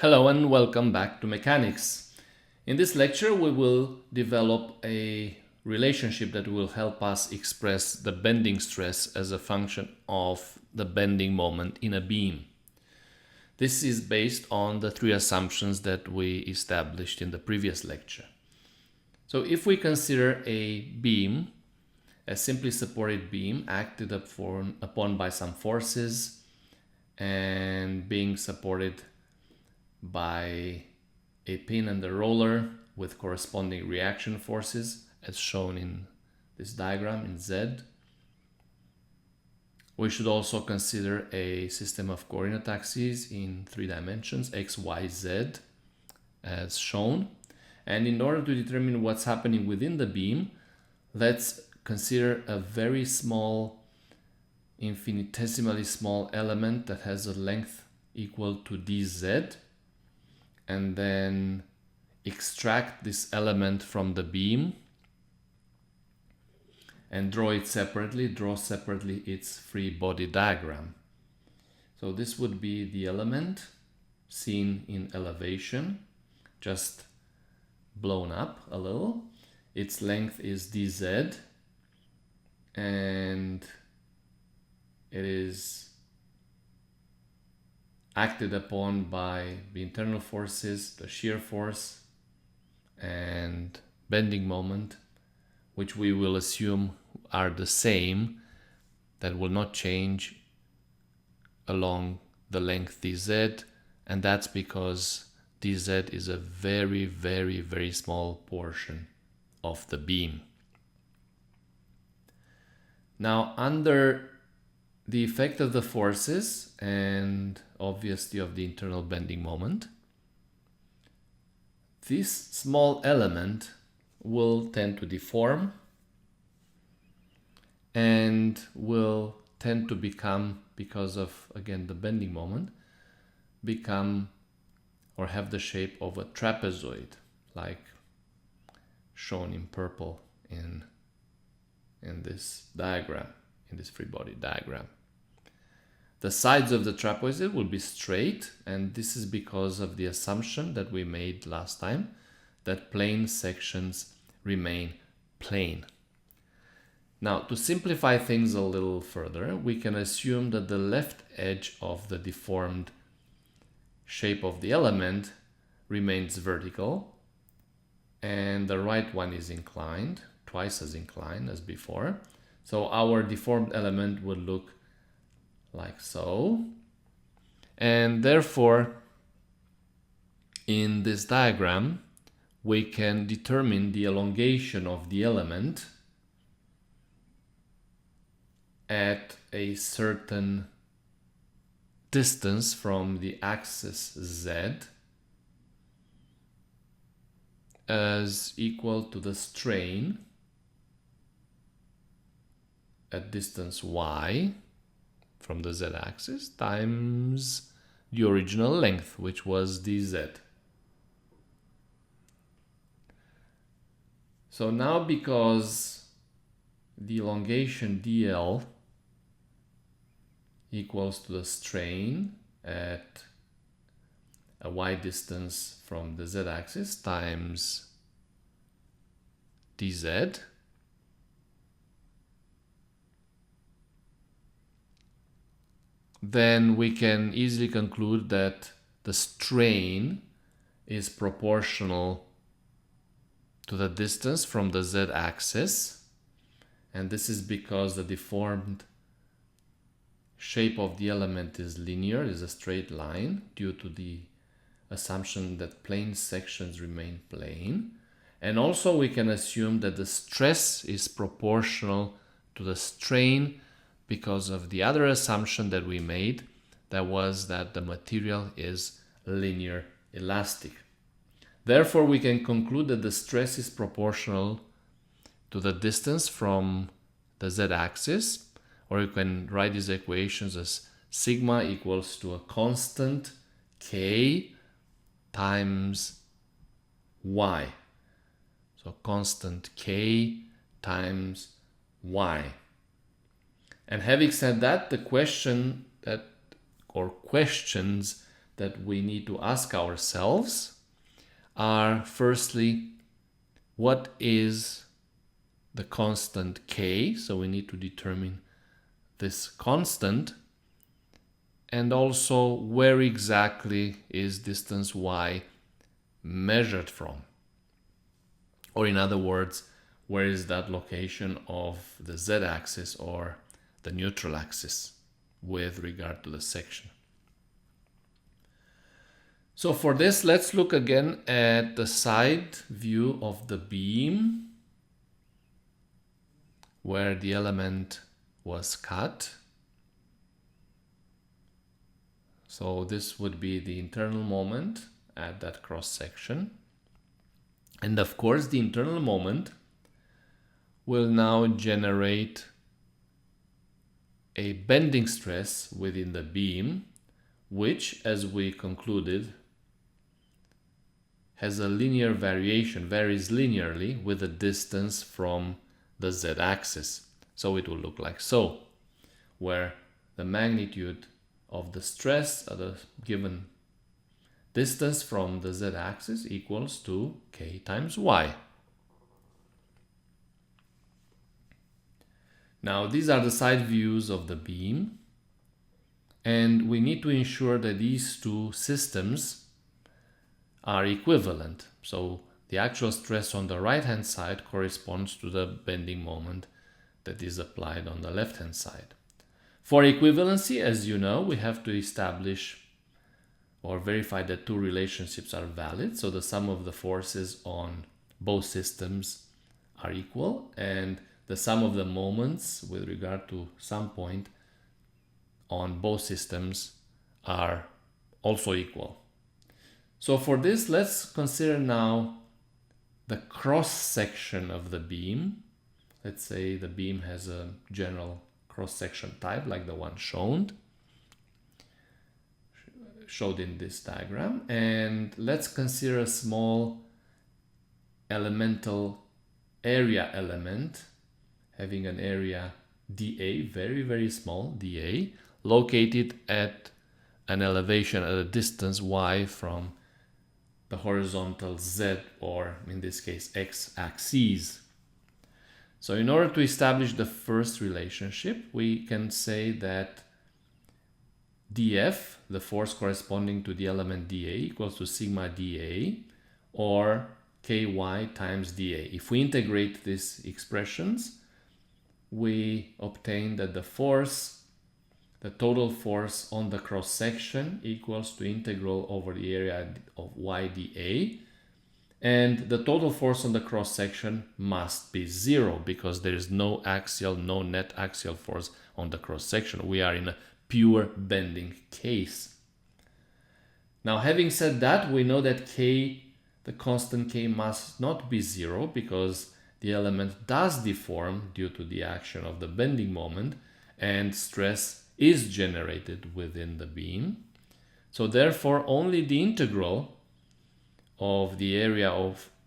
Hello and welcome back to mechanics. In this lecture we will develop a relationship that will help us express the bending stress as a function of the bending moment in a beam. This is based on the three assumptions that we established in the previous lecture. So if we consider a beam, a simply supported beam acted upon by some forces and being supported by a pin and a roller with corresponding reaction forces as shown in this diagram in Z. We should also consider a system of coordinate axes in 3 dimensions, x, y, z, as shown. And in order to determine what's happening within the beam, let's consider a very small, infinitesimally small element that has a length equal to dz, and then extract this element from the beam and draw separately its free body diagram. So this would be the element seen in elevation, just blown up a little. Its length is dz, and it is acted upon by the internal forces, the shear force and bending moment, which we will assume are the same, that will not change along the length dz, and that's because dz is a very, very, very small portion of the beam. Now, under the effect of the forces and obviously of the internal bending moment, this small element will tend to deform and will tend to become, because of again the bending moment, become or have the shape of a trapezoid, like shown in purple in this diagram, in this free body diagram. The sides of the trapezoid will be straight, and this is because of the assumption that we made last time, that plane sections remain plane. Now, to simplify things a little further, we can assume that the left edge of the deformed shape of the element remains vertical, and the right one is inclined, twice as inclined as before. So our deformed element would look like so. And therefore, in this diagram, we can determine the elongation of the element at a certain distance from the axis Z as equal to the strain at distance y from the z-axis times the original length, which was dz. So now, because the elongation dl equals to the strain at a y distance from the z-axis times dz, then we can easily conclude that the strain is proportional to the distance from the z-axis, and this is because the deformed shape of the element is linear, is a straight line, due to the assumption that plane sections remain plane. And also we can assume that the stress is proportional to the strain because of the other assumption that we made, that was that the material is linear elastic. Therefore, we can conclude that the stress is proportional to the distance from the z-axis, or you can write these equations as sigma equals to a constant k times y. So constant k times y. And having said that, the question that, or questions that we need to ask ourselves are, firstly, what is the constant k? So we need to determine this constant. And also, where exactly is distance y measured from? Or in other words, where is that location of the z-axis or the neutral axis with regard to the section? So for this, let's look again at the side view of the beam where the element was cut. So this would be the internal moment at that cross section. And of course, the internal moment will now generate a bending stress within the beam, which, as we concluded, has a linear variation, varies linearly with the distance from the z-axis. So it will look like so, where the magnitude of the stress at a given distance from the z-axis equals to k times y. Now, these are the side views of the beam, and we need to ensure that these two systems are equivalent. So the actual stress on the right-hand side corresponds to the bending moment that is applied on the left-hand side. For equivalency, as you know, we have to establish or verify that two relationships are valid. So the sum of the forces on both systems are equal, and the sum of the moments with regard to some point on both systems are also equal. So for this, let's consider now the cross section of the beam. Let's say the beam has a general cross-section type like the one showed in this diagram. And let's consider a small elemental area element having an area dA, very, very small dA, located at an elevation at a distance y from the horizontal z, or in this case x-axis. So in order to establish the first relationship, we can say that dF, the force corresponding to the element dA, equals to sigma dA, or ky times dA. If we integrate these expressions, we obtain that the total force on the cross section equals to integral over the area of y dA, and the total force on the cross section must be zero because there is no net axial force on the cross section. We are in a pure bending case. Now, having said that, we know that k, the constant k, must not be zero because the element does deform due to the action of the bending moment, and stress is generated within the beam. So therefore, only the integral of the area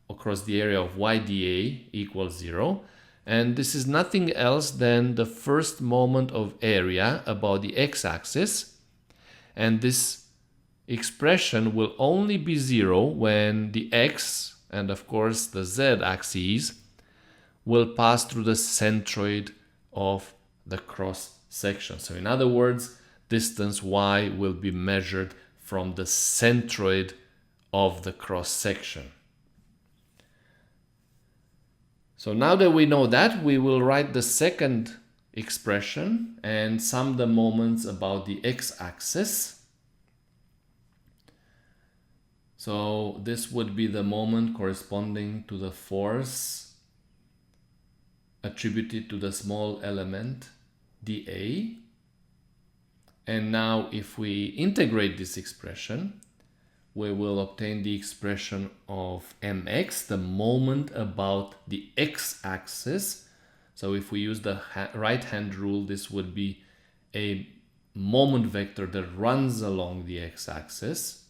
across the area of y dA equals 0. And this is nothing else than the first moment of area about the x-axis. And this expression will only be 0 when the x and, of course, the z-axis will pass through the centroid of the cross section. So in other words, distance y will be measured from the centroid of the cross section. So now that we know that, we will write the second expression and sum the moments about the x-axis. So this would be the moment corresponding to the force attributed to the small element dA. And now if we integrate this expression, we will obtain the expression of mx, the moment about the x-axis. So if we use the right-hand rule, this would be a moment vector that runs along the x-axis.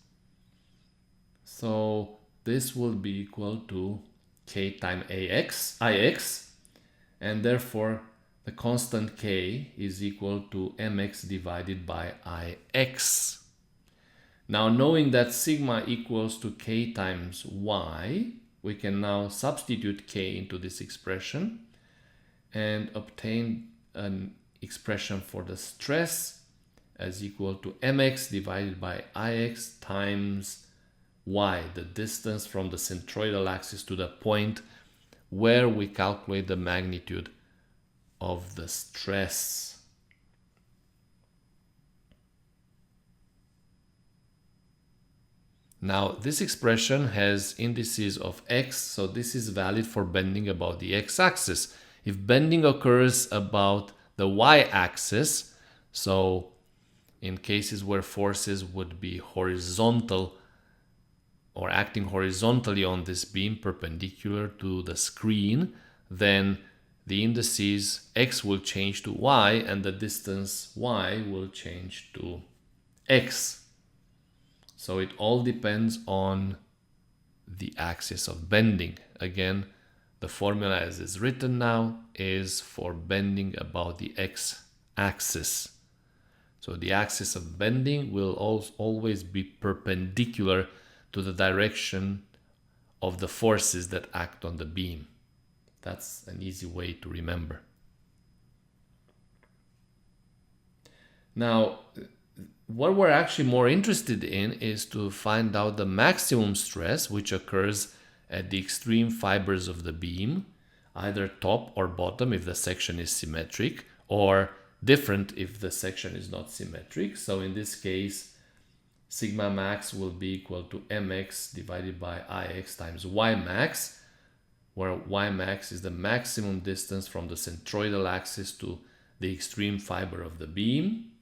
So this will be equal to k times ix, and therefore the constant k is equal to mx divided by ix. Now, knowing that sigma equals to k times y, we can now substitute k into this expression and obtain an expression for the stress as equal to mx divided by ix times y, the distance from the centroidal axis to the point where we calculate the magnitude of the stress. Now, this expression has indices of x, so this is valid for bending about the x-axis. If bending occurs about the y-axis, so in cases where forces would be horizontal or acting horizontally on this beam perpendicular to the screen, then the indices x will change to y and the distance y will change to x. So it all depends on the axis of bending. Again, the formula as is written now is for bending about the x-axis. So the axis of bending will always be perpendicular to the direction of the forces that act on the beam. That's an easy way to remember. Now, what we're actually more interested in is to find out the maximum stress which occurs at the extreme fibers of the beam, either top or bottom if the section is symmetric, or different if the section is not symmetric. So in this case, sigma max will be equal to mx divided by ix times y max, where y max is the maximum distance from the centroidal axis to the extreme fiber of the beam.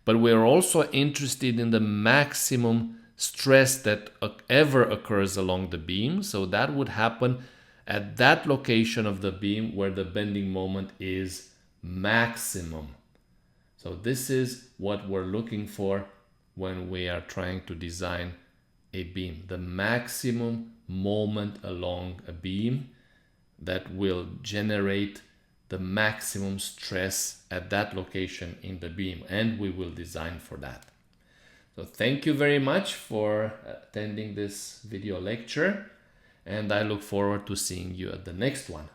But we're also interested in the maximum stress that ever occurs along the beam. So that would happen at that location of the beam where the bending moment is maximum. So this is what we're looking for when we are trying to design a beam. The maximum moment along a beam that will generate the maximum stress at that location in the beam, and we will design for that. So thank you very much for attending this video lecture, and I look forward to seeing you at the next one.